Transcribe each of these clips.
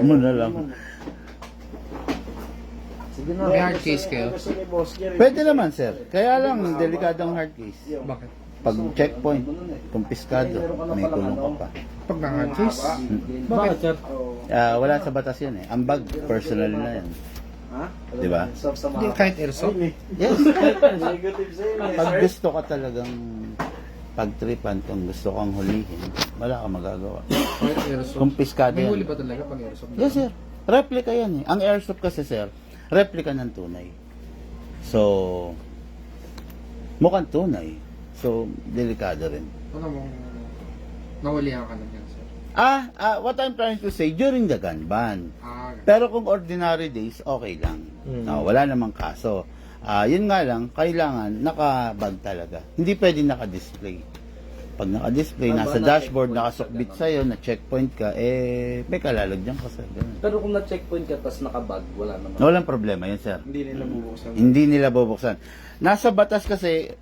mo na lang. Sige na. May hard case kayo? Pwede naman, sir. Kaya lang, delikadong hard case. Bakit? Pag checkpoint, kumpiskado, may kulong ka pa. Pag na hard case? Bakit, sir? Wala sa batas yan eh. Ang bag, personal na yan. Di ba? Hindi, kahit airsoft? Yes. Negative sa'yo. Pag gusto ka talagang pagtripan, kung gusto kang hulihin, wala ka magagawa. Kahit airsoft? Kumpiskado May yan. huli ba talaga pag airsoft? Yes, sir. Replica yan eh. Ang airsoft kasi, sir, replica ng tunay. So, mukhang tunay. So, delikado rin. Ano mong nahulihan ka na yan, sir? What I'm trying to say, during the gun ban. Ah, Pero kung ordinary days, okay lang. Wala namang kaso. Yun nga lang, kailangan nakabag talaga. Hindi pwede naka-display. Pag naka-display, nasa dashboard, nakasukbit sa'yo, na-checkpoint ka, may kalalagyan ka, sir. Ganun. Pero kung na-checkpoint ka tapos nakabag, wala naman. Walang problema yun, sir. Hindi nila bubuksan. Hindi nila bubuksan. Nasa batas kasi,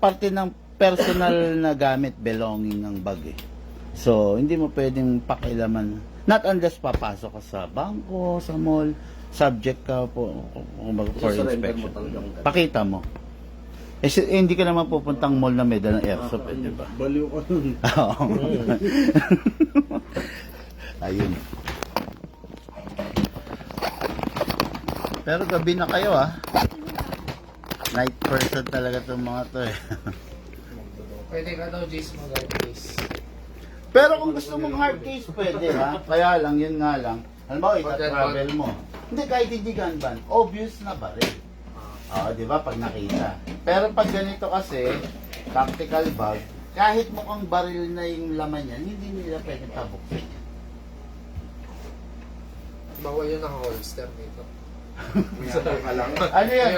parte ng personal na gamit, belonging ng bag eh. So, hindi mo pwedeng pakialaman. Not unless papasok ka sa bangko, sa mall, subject ka po for inspection. Pakita mo. Hindi ka naman pupuntang mall na may dalang airsoft, di ba? Baliw ka nun. Oo. Ayun. Pero gabi na kayo Night person talaga itong mga to eh. pwede ka daw, Jace, mag-hard case. Pero kung gusto mong hard case, pwede Kaya lang, yun nga lang. Halimbawa, ita-travel mo. Hindi, kahit hindi gun ban, obvious na ba rin? Di ba, pag nakita. Pero pag ganito kasi, tactical bag, kahit mukhang baril na yung laman yan, hindi nila pwede tabuksin yan. Bawal yun naka-holster dito. Ano yan,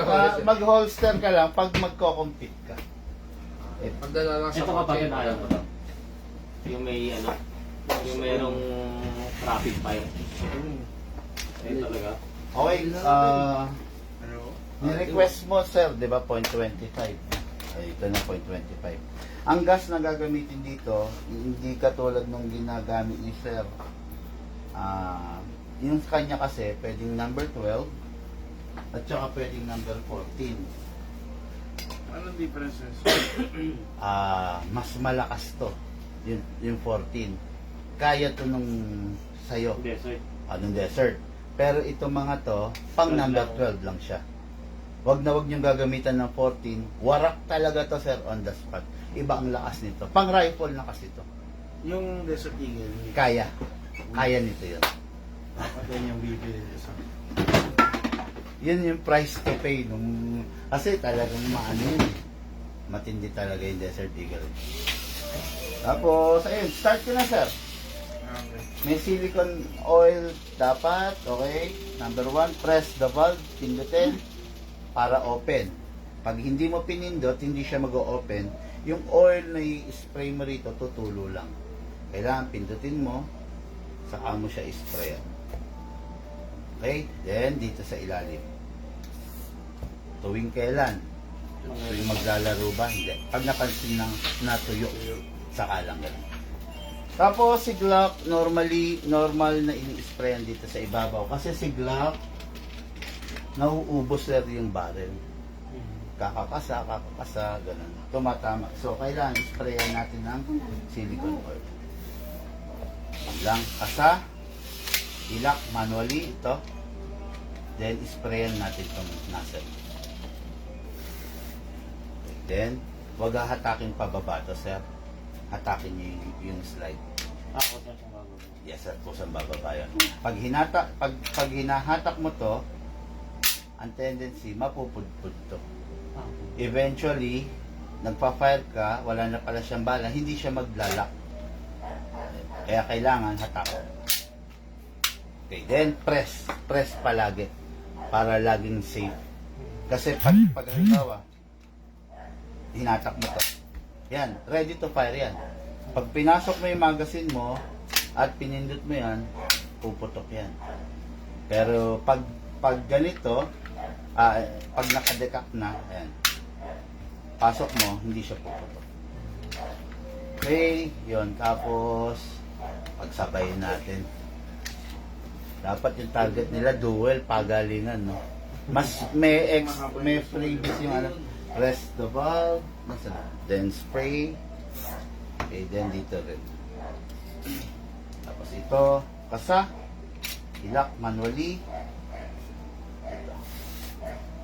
mag-holster ka lang pag magko-compete ka. Magdala lang sa Ito kapag kotse. kaya mo to. Yung may yung mayroong traffic fire. Ayun talaga. Okay, ni-request mo, sir, di ba, 0.25. Ay, ito na, 0.25. Ang gas na gagamitin dito, hindi katulad nung ginagamit ni sir. Yung sa kanya kasi, pwedeng number 12, at saka pwedeng number 14. Anong differences? Mas malakas to. Yung 14. Kaya to nung sayo. Desert. Anong desert. Pero itong mga to, pang number 12 lang siya. Wag na wag niyong gagamitan ng 14. Warak talaga to, sir, on the spot. Iba ang lakas nito. Pang rifle na kasi to. Yung Desert Eagle. Kaya. Kaya nito yun. Dapat yan yung bibili sa... Yun yung price to pay nung... Kasi talagang maano yun. Matindi talaga yung Desert Eagle. Tapos, ayun, start ko na, sir. Okay. May silicone oil dapat, okay? Number 1, press the valve, pindutin para open. Pag hindi mo pinindot, hindi siya mag-o-open. Yung oil na i-spray mo rito, tutulo lang. Kailangan pindutin mo, saka mo siya i-sprayan. Okay? Then, dito sa ilalim. Tuwing kailan? Tuwing maglalaro ba? Hindi. Pag napansin ng natuyo, saka lang ganun. Tapos si Glock, normal na ini-sprayan dito sa ibabaw. Kasi si Glock, nauubos na yung barrel. Kakapasa, ganun. Tumatama. So, kailangan sprayan natin ng silicone oil. Lang, kasa, ilak manually, ito. Then, sprayan natin itong nozzle. Then, wag hahatakin pababa to, sir. Hatakin niyo yung slide. Ako sa siyang bago. Yes, sir. Kusang bababa yun. Pag hinahatak mo to, ang tendency, mapupudpud to. Eventually, nagpa-fire ka, wala na pala siyang bala, hindi siya maglalak. Kaya kailangan hatak. Okay, then press. Press palagi. Para laging safe. Kasi pag halimbawa, hinatak mo to. Yan, ready to fire yan. Pag pinasok mo yung magazine mo at pinindot mo yan, puputok yan. Pero pag ganito, pag nakadekak na, ayan, pasok mo, hindi siya puputok. Okay, yun. Tapos, pagsabayin natin. Dapat yung target nila dual, pagalingan, no? Mas may freebies yung ano, rest the valve, then spray, okay, then dito rin. Tapos ito, kasa, ilak manually. Ito.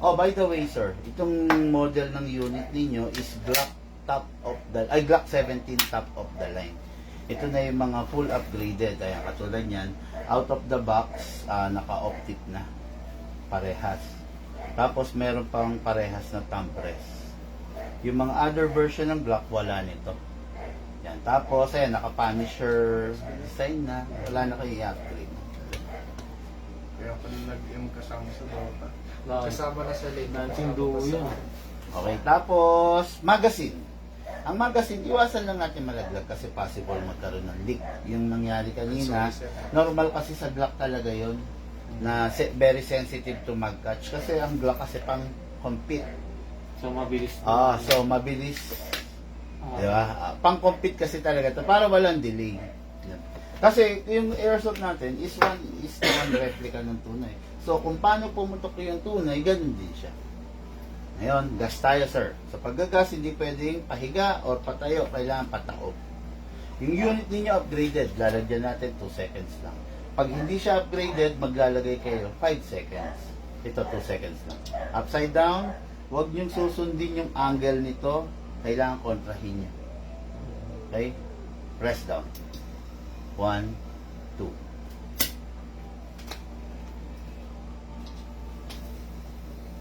Oh, by the way, sir, itong model ng unit ninyo is Glock Glock 17 top of the line. Ito na yung mga full upgraded. Ayan, katulad yan. Out of the box, naka-optic na. Parehas. Tapos, meron pang parehas na thumb press. Yung mga other version ng Glock, wala nito. Yan. Tapos, ayan, naka-Punisher design na. Wala na kayo i-upgrade. Kaya pala nag-M kasama sa Dota. Kasama na sa lane. Dancing duo yun. Okay, tapos, magazine. Ang magazine, iwasan lang natin malaglag kasi possible magkaroon ng leak. Yung nangyari kanina, normal kasi sa Glock talaga yon na very sensitive to mag-catch kasi ang Glock kasi pang compete. So, mabilis. So mabilis. Di ba? Pang compete kasi talaga to para walang delay. Yan. Kasi yung airsoft natin is the one replica ng tunay. So kung paano pumutok yung tunay, ganun din siya. Ngayon, gas tayo, sir. Sa paggagas, hindi pwedeng pahiga or patayo. Kailangan pataob. Yung unit ninyo upgraded, lalagyan natin 2 seconds lang. Pag hindi siya upgraded, maglalagay kayo 5 seconds. Ito, 2 seconds lang. Upside down, huwag niyong susundin yung angle nito. Kailangan kontrahin niyo. Okay? Press down. 1, 2.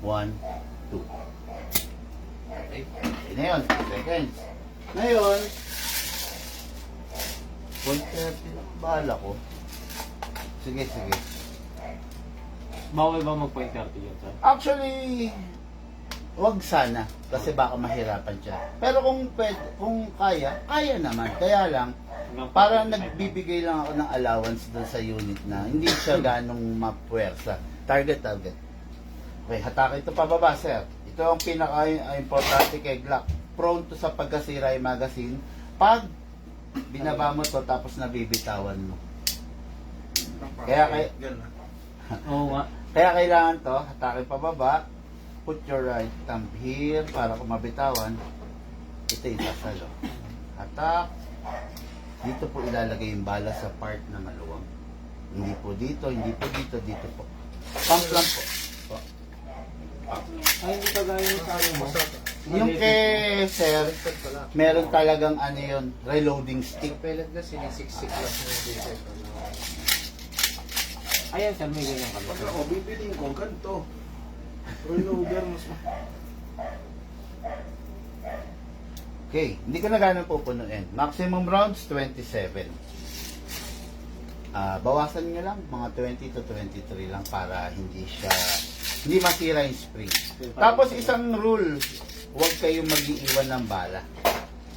1, 2. Okay. Yun na yun. 2 seconds. Ngayon, 130. Bahala ko. Sige. Bawal ba mag-point 30 yun, sir? Actually, wag sana. Kasi baka mahirapan siya. Pero kung kaya naman. Kaya lang, parang nagbibigay lang ako ng allowance doon sa unit na hindi siya ganong mapuwersa. Target. Okay, hatakin ito pababa, sir. Ito ang pinaka-importante kay Glock. Prone to sa pagkasira yung magazine pag binaba mo to tapos nabibitawan mo. Kaya Oo nga. kaya kailangan to, hatakin pababa, put your right thumb here para kung mabitawan, ito isasalo. Hatak. Dito po ilalagay yung bala sa part na maluwang. Hindi po dito, dito po. Pump lang po. Ay, hindi ka gaya yung sa ano mo. Yung kay sir, meron talagang ano yun, reloading stick. Sa pellet na sinisiksik lang yung diesel. Ayan, sir, may ganyan kami. Pag ako, bibiliin ko, ganito. Reloader, mas Okay, hindi ka na ganun pupunuin. Maximum rounds, 27. Bawasan nyo lang, mga 20 to 23 lang para hindi masira yung spring. Tapos isang rule, huwag kayong mag-iiwan ng bala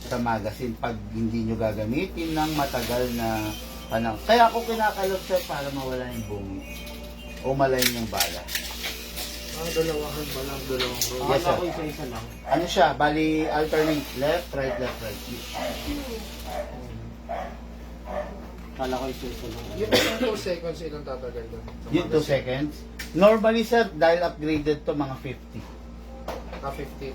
sa magazine pag hindi nyo gagamitin ng matagal na panahon. Kaya ako kinakalot siya para mawala yung bungi o malayin yung bala. Dalawahan pa lang, dalawang row. Yes, sir. Ako isa-isa lang. Ano siya? Bali, alternate left, right. Kala ko isa-isa lang. Yung 2 seconds, ilang tatagal doon? Yung 2 seconds. Normally, sir, dahil upgraded to mga 50.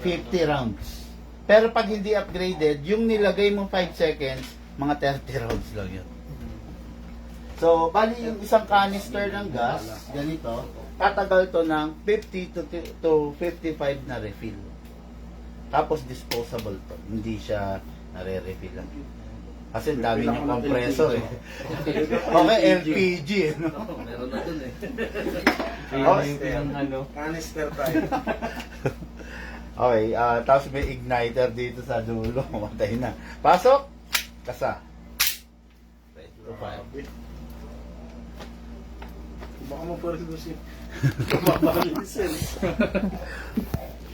50. 50 rounds. Pero pag hindi upgraded, yung nilagay mo 5 seconds, mga 30 rounds lang yun. So, bali yung isang canister ng gas, ganito, tatagal to ng 50 to 55 na refill. Tapos disposable to. Hindi siya nare-refill lang. Kasi ang dami yung compressor eh. Okay, LPG eh. No? meron na dun eh. Yung ano. Canister tayo. Okay, tapos may igniter dito sa dulo. Matay na. Pasok! Kasa. Ready to fire. Baka mo pa rin gusto. Kumabalisin.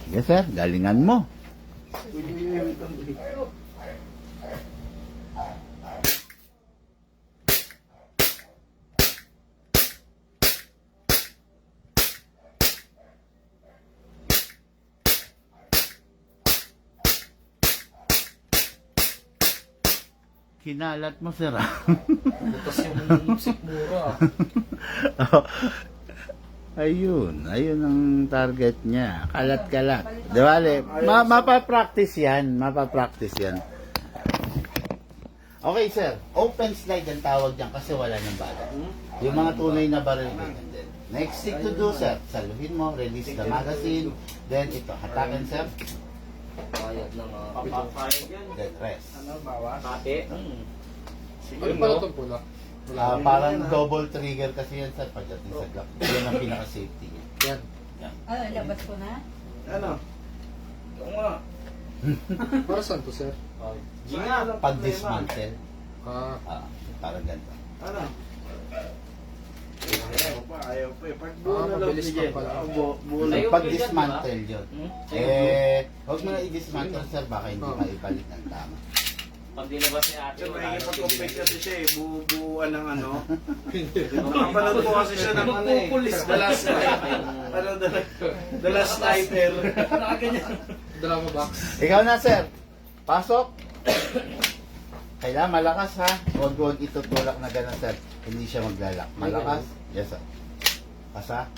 Yes sir, galingan mo. Kinalat mo, sir. ah. Butas yung sikmura. Ayun ang target niya. Kalat-kalat. Di ba, Ale? Mapapractice yan. Okay, sir. Open slide ang tawag dyan kasi wala nang bala. Yung mga tunay na barrel ganyan din. Next thing to do, sir, saluhin mo, release the magazine, then ito, hatakin, sir, Bayad ng Papapayag yan. then rest. Ano, bawas? Pati. Ano pala itong pula? Parang double trigger kasi yan, sir, pagdating sa Glock. Yan ang pinaka-safety niya. Yan. Ano, labas ko na? Ano? Ito nga. Para saan to, sir? Ginga. Pag-dismantle, parang ganito. Ano? Ayaw pa eh. Pag mabilis pa pala. Ayaw pa Pag-dismantle yun. Huwag mo na i-dismantle, sir, baka hindi maibalik ng tama. Pag dinabas ni ate, Siyempre, wala nang nakikipag-compete bibili. kasi siya eh. Bubuan ng ano. Nakapanood po kasi siya ng ano eh. The Last Night. Ano, The Last Sniper. Nakaganyan. Drama box. Ikaw na, sir. Pasok. Kailangan malakas, ha? Huwag itutulak na gano'n, sir. Hindi siya maglalak. Malakas. Yes, sir. Kasa.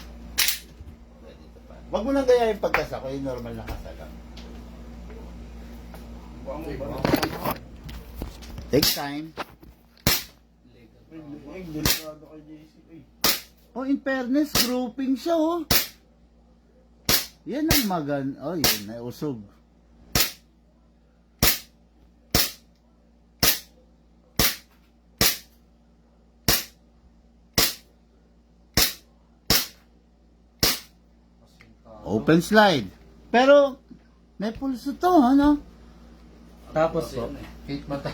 Huwag mo nang gayahin pagkasa kung yung normal na kasa lang. Take time. Ay, delikado kay JC. Ay. Oh, in fairness, grouping siya, oh. Yan ang Oh, yun, nausog. Open slide. Pero, may pulso to, ano? Tapos po. Hate mata.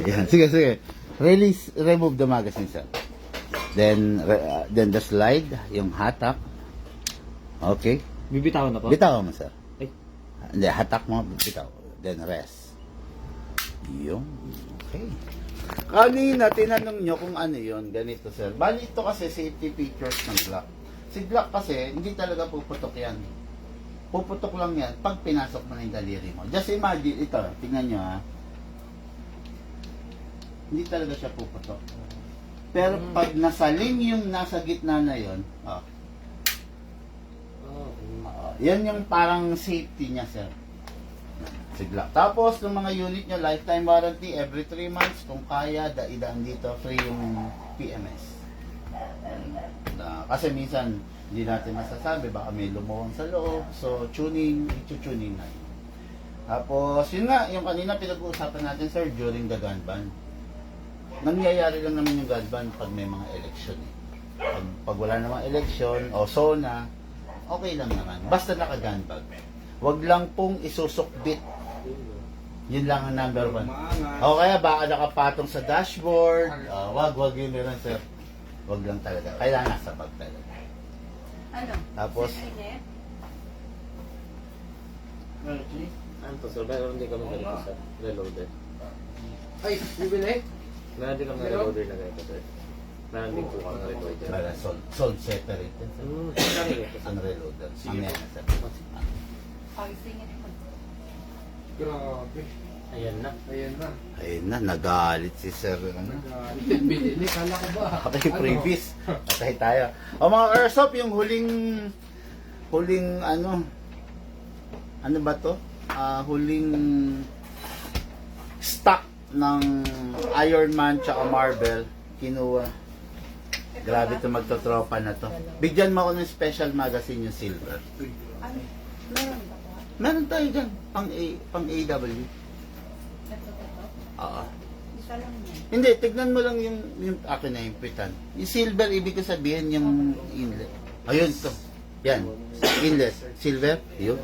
Yan, sige. Remove the magazine, sir. Then the slide, yung hatak. Okay. Bibitaw na po? Bitaw mo, sir. Ay. Hindi, hatak mo, bitaw. Then rest. Yung, okay. Kanina, tinanong nyo kung ano yun, ganito, sir. Bali, ito kasi safety features ng Glock. Si Glock kasi, hindi talaga puputok yan. Puputok lang yan pag pinasok mo na yung daliri mo. Just imagine, ito, tingnan nyo, ha. Hindi talaga siya puputok. Pero pag nasaling yung nasa gitna na yon, yan yung parang safety niya, sir. Sigla. Tapos, ng mga unit niya, lifetime warranty, every 3 months, kung kaya, idaan dito, free yung PMS. Kasi minsan, hindi natin masasabi, baka may lumuwang sa loob, so i-tuning na. Tapos, yun nga, yung kanina pinag-uusapan natin, sir, during the gun ban. Nangyayari lang naman yung gun ban pag may mga election. Pag wala namang election, o SONA, okay lang naman. Basta naka-gun bag. Huwag lang pong isusukbit. Yun lang ang number 1. O kaya baka nakapatong sa dashboard. Wag yun lang, sir. Wag lang talaga. Kailangan nasa bag talaga. Ano? Tapos, Sinet? Ano to, sir? Meron din kami ganito, sir. Reloaded. Ay, bibili? Meron din kami reloader na ganito, sir. Meron din po kami reloader. para sold separate yan, sir. Ano ganito, sir? Ang reloader. Mamaya na, sir. Pagisingin mo. Grabe. Ayan na. Ayan na. Ayun na, nagalit si sir. Ano? Binili. Kala ko ba? Patay previous. Patay tayo. O mga airsoft, yung huling ano ba to? Huling stock ng Iron Man tsaka Marvel, kinuha. Grabe to, magtotropa na to. Bigyan mo ako ng special magazine yung silver. Ano? Meron ba ko? Meron tayo dyan, pang AW. Nagtututo? Oo. Isa lang yan. Hindi, tignan mo lang yung akin na yung pitan. Yung silver, ibig ko sabihin yung inlet. Ayun to. Yan. Inlet. Silver. Yun.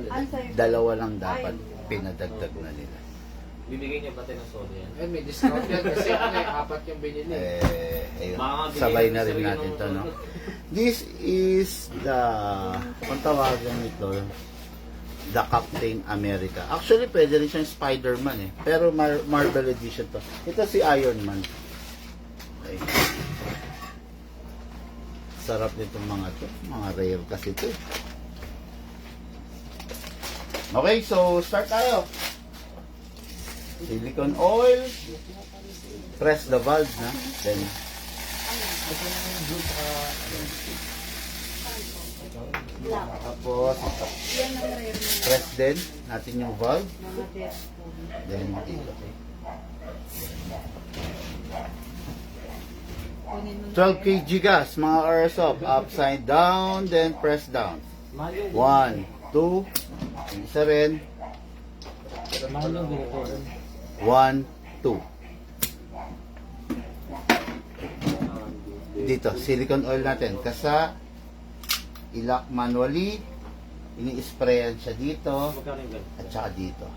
Ano sa'yo? Dalawa lang dapat pinadagdag na nila. Bibigyan niya pati ng soda yan. Ay, may discount yan kasi apat yung binili. Ayun. Baka Sabay na rin bigyan natin ng- to, no? This is kung tawagan nito, the Captain America. Actually, pwede rin siyang Spider-Man eh. Pero Marvel edition to. Ito si Iron Man. Okay. Sarap nitong mga to. Mga rare kasi to. Okay, so start tayo. Silicone oil. Press the valve na. Then, Black. tapos, Yan ang rare na press din natin yung valve. mga teaspoon. Then, dito. Kunin mo na 12 kg gas, mga airsoft. Upside down, then press down. Mahal yung 1, 2, yung isa rin. mahal yung ganito. 1, 2. Dito, silicone oil natin. Kasa, ilak manually. Ini-sprayan siya dito. Magkano yung ganito? At saka dito.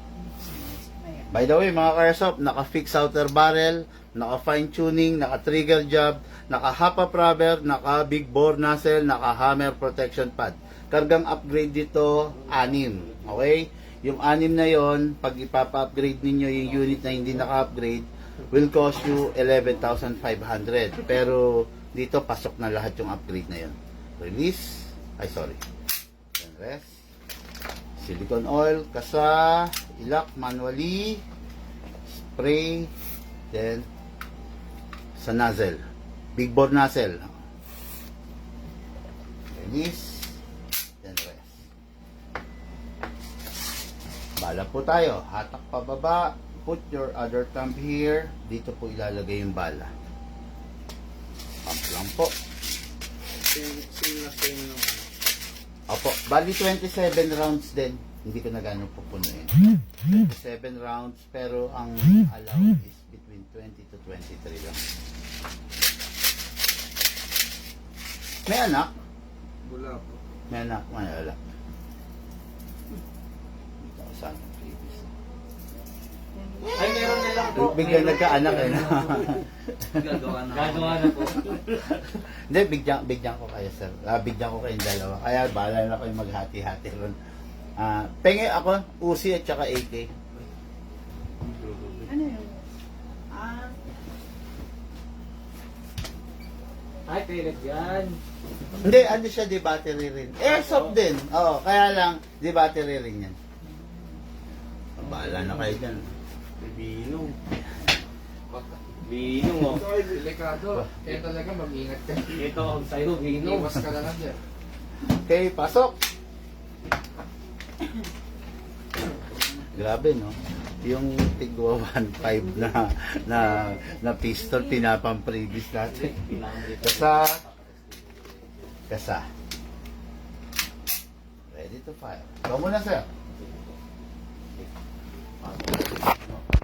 Ayan. By the way, mga Airsoft, naka-fix outer barrel, naka-fine tuning, naka-trigger job, naka-hop-up rubber, naka-big bore nozzle, naka-hammer protection pad. Kargang upgrade dito, 6. Okay? Yung 6 na yon, pag ipapa-upgrade ninyo yung unit na hindi naka-upgrade, will cost you 11,500. Pero dito, pasok na lahat yung upgrade na yon. Release. Ay, sorry. Then rest. Silicone oil, kasa, ilak manually, spray, then sa nozzle. Big bore nozzle. Release, then rest. Bala po tayo. Hatak pababa. Put your other thumb here. Dito po ilalagay yung bala. Pump lang po. Same na same nung ano. Opo, bali 27 rounds din. Hindi ko na gano'ng pupunuin. 27 rounds, pero ang allowed is between 20 to 23 lang. May anak? Wala po. May anak, may alak. Dito ako saan ang previous. Ay, meron na lang po. Biglang nagkaanak eh. No? Gagawa na po. Hindi, bigyan ko kayo sir. Bigyan ko kayong dalawa. Kaya bahala na kayo maghati-hati ron. Penge ako, Uzi at saka AK. Ano yun? Ah, Ay, pwede yan. Hindi, ano siya, di battery rin. Airsoft din. Oo, kaya lang, di battery rin yan. Bahala na kayo dyan. Bibino. Binong mo. Delikado. Kaya talaga mag-ingat ka. Ito ang sa'yo, binong. Iwas ka na lang dyan. Okay, pasok. Grabe, no? Yung tigwa 1.5 na pistol, pinapang-previous natin. Kasa. Kasa. Ready to fire. Ikaw muna, sir.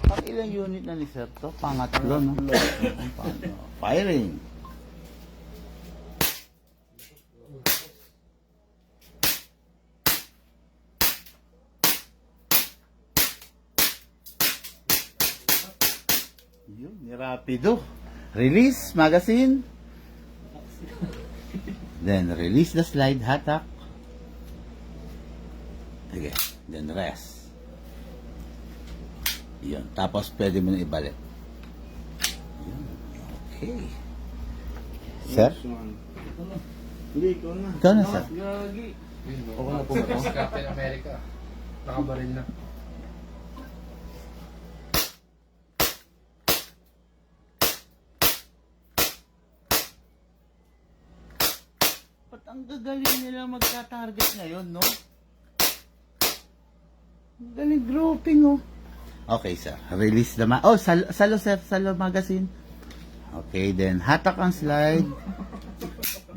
Pang ilang unit na ni sir to? Pangatlo, no? Paano? Firing. Yun, rapido. Release, magazine. Then release the slide, hatak. Okay, then rest. Yun, tapos pwede mo na ibalik. Yun, okay. Sir? Hindi, ikaw na. Ikaw na, sir. Gagi. Yun, no? Si Captain America. Nakabaril na. Ba't ang gagaling nila magka-target ngayon, no? Galing grouping, oh. Okay, sir. Release the oh, salo, sir. Salo magazine. Okay, then hatak ang slide.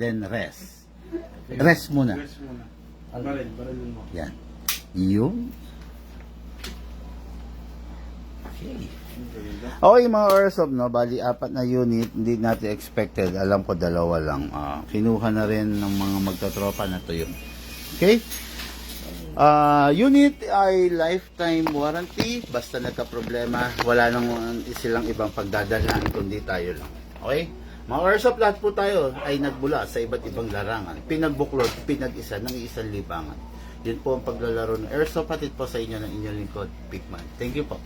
Then rest. Rest muna. Rest muna. Baril mo. Yan. Yung. Okay. Okay, mga Airsoft, no? Bali, 4 na unit. Hindi natin expected. Alam ko, 2 lang. Kinuha na rin ng mga magtatropa na to yun. Okay? Unit ay lifetime warranty. Basta nagka-problema, wala nang silang ibang pagdadalhan kundi tayo lang. Okay? Mga Airsoft, lahat po tayo ay nagbula sa iba't ibang larangan. Pinagbuklod, pinag-isa ng isang libangan. Yun po ang paglalaro ng Airsoft. Hatid po sa inyo ng inyong lingkod, Pikman. Thank you po.